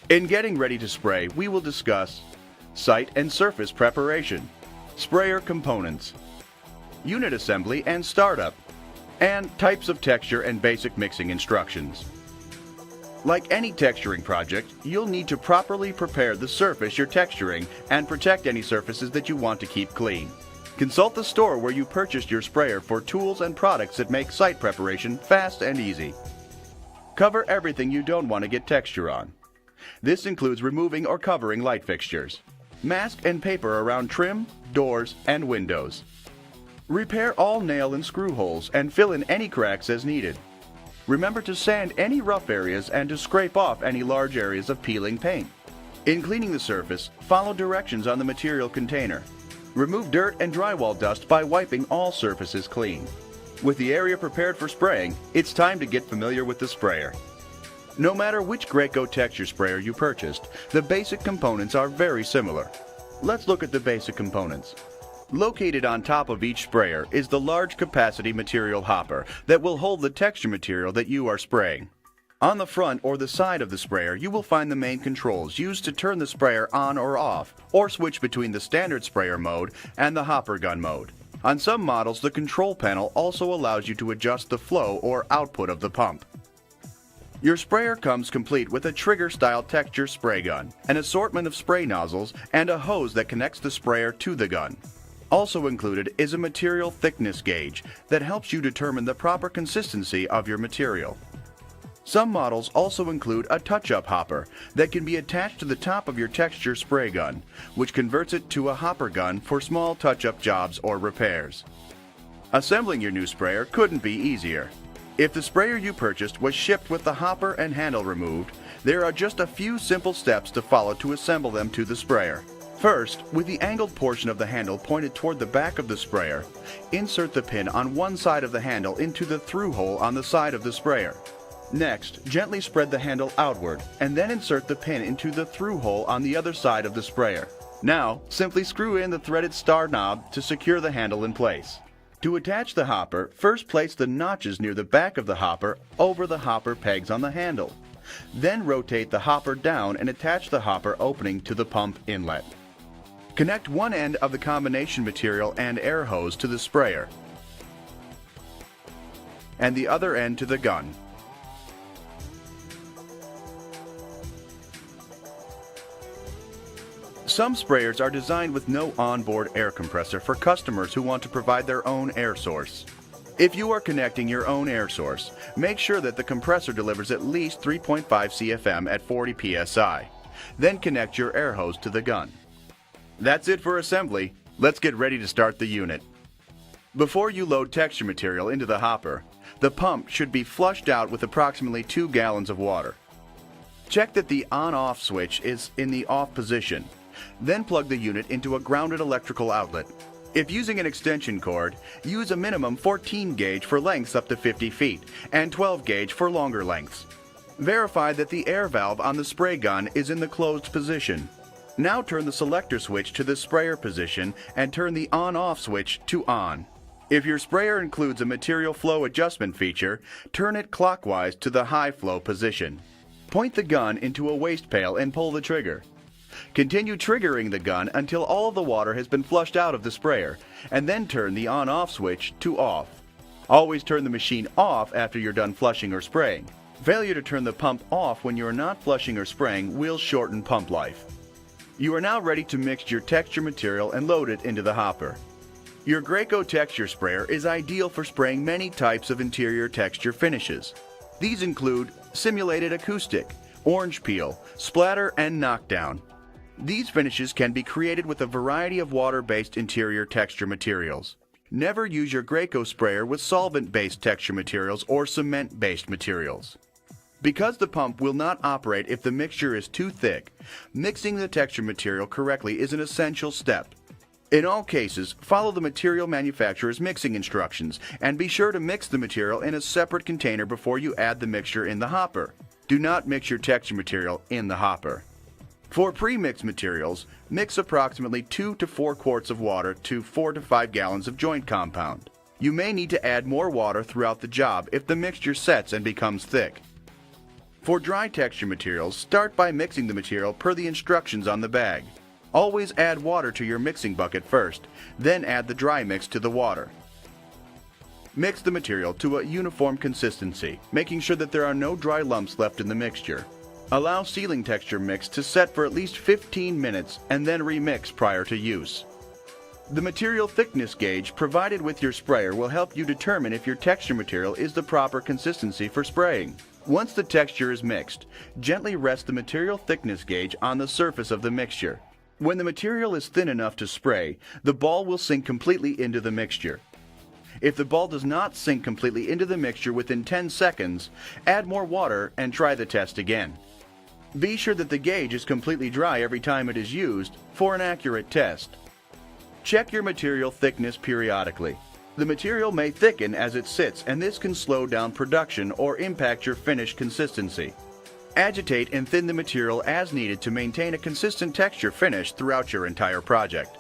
In getting ready to spray, we will discuss site and surface preparation, sprayer components, unit assembly and startup, and types of texture and basic mixing instructions. Like any texturing project, you'll need to properly prepare the surface you're texturing and protect any surfaces that you want to keep clean. Consult the store where you purchased your sprayer for tools and products that make site preparation fast and easy. Cover everything you don't want to get texture on. This includes removing or covering light fixtures. Mask and paper around trim, doors, and windows. Repair all nail and screw holes and fill in any cracks as needed. Remember to sand any rough areas and to scrape off any large areas of peeling paint. In cleaning the surface, follow directions on the material container. Remove dirt and drywall dust by wiping all surfaces clean. With the area prepared for spraying, it's time to get familiar with the sprayer. No matter which Graco texture sprayer you purchased, the basic components are very similar. Let's look at the basic components. Located on top of each sprayer is the large capacity material hopper that will hold the texture material that you are spraying. On the front or the side of the sprayer, you will find the main controls used to turn the sprayer on or off, or switch between the standard sprayer mode and the hopper gun mode. On some models, the control panel also allows you to adjust the flow or output of the pump. Your sprayer comes complete with a trigger-style texture spray gun, an assortment of spray nozzles, and a hose that connects the sprayer to the gun. Also included is a material thickness gauge that helps you determine the proper consistency of your material. Some models also include a touch-up hopper that can be attached to the top of your texture spray gun, which converts it to a hopper gun for small touch-up jobs or repairs. Assembling your new sprayer couldn't be easier. If the sprayer you purchased was shipped with the hopper and handle removed, there are just a few simple steps to follow to assemble them to the sprayer. First, with the angled portion of the handle pointed toward the back of the sprayer, insert the pin on one side of the handle into the through hole on the side of the sprayer. Next, gently spread the handle outward and then insert the pin into the through hole on the other side of the sprayer. Now, simply screw in the threaded star knob to secure the handle in place. To attach the hopper, first place the notches near the back of the hopper over the hopper pegs on the handle. Then rotate the hopper down and attach the hopper opening to the pump inlet. Connect one end of the combination material and air hose to the sprayer and the other end to the gun. Some sprayers are designed with no onboard air compressor for customers who want to provide their own air source. If you are connecting your own air source, make sure that the compressor delivers at least 3.5 CFM at 40 psi. Then connect your air hose to the gun. That's it for assembly. Let's get ready to start the unit. Before you load texture material into the hopper, the pump should be flushed out with approximately 2 gallons of water. Check that the on-off switch is in the off position. Then plug the unit into a grounded electrical outlet. If using an extension cord, use a minimum 14 gauge for lengths up to 50 feet and 12 gauge for longer lengths. Verify that the air valve on the spray gun is in the closed position. Now turn the selector switch to the sprayer position and turn the on-off switch to on. If your sprayer includes a material flow adjustment feature, turn it clockwise to the high flow position. Point the gun into a waste pail and pull the trigger. Continue triggering the gun until all of the water has been flushed out of the sprayer, and then turn the on-off switch to off. Always turn the machine off after you're done flushing or spraying. Failure to turn the pump off when you are not flushing or spraying will shorten pump life. You are now ready to mix your texture material and load it into the hopper. Your Graco texture sprayer is ideal for spraying many types of interior texture finishes. These include simulated acoustic, orange peel, splatter, and knockdown. These finishes can be created with a variety of water-based interior texture materials. Never use your Graco sprayer with solvent-based texture materials or cement-based materials. Because the pump will not operate if the mixture is too thick, mixing the texture material correctly is an essential step. In all cases, follow the material manufacturer's mixing instructions and be sure to mix the material in a separate container before you add the mixture in the hopper. Do not mix your texture material in the hopper. For pre-mixed materials, mix approximately 2 to 4 quarts of water to 4 to 5 gallons of joint compound. You may need to add more water throughout the job if the mixture sets and becomes thick. For dry texture materials, start by mixing the material per the instructions on the bag. Always add water to your mixing bucket first, then add the dry mix to the water. Mix the material to a uniform consistency, making sure that there are no dry lumps left in the mixture. Allow ceiling texture mix to set for at least 15 minutes and then remix prior to use. The material thickness gauge provided with your sprayer will help you determine if your texture material is the proper consistency for spraying. Once the texture is mixed, gently rest the material thickness gauge on the surface of the mixture. When the material is thin enough to spray, the ball will sink completely into the mixture. If the ball does not sink completely into the mixture within 10 seconds, add more water and try the test again. Be sure that the gauge is completely dry every time it is used for an accurate test. Check your material thickness periodically. The material may thicken as it sits, and this can slow down production or impact your finish consistency. Agitate and thin the material as needed to maintain a consistent texture finish throughout your entire project.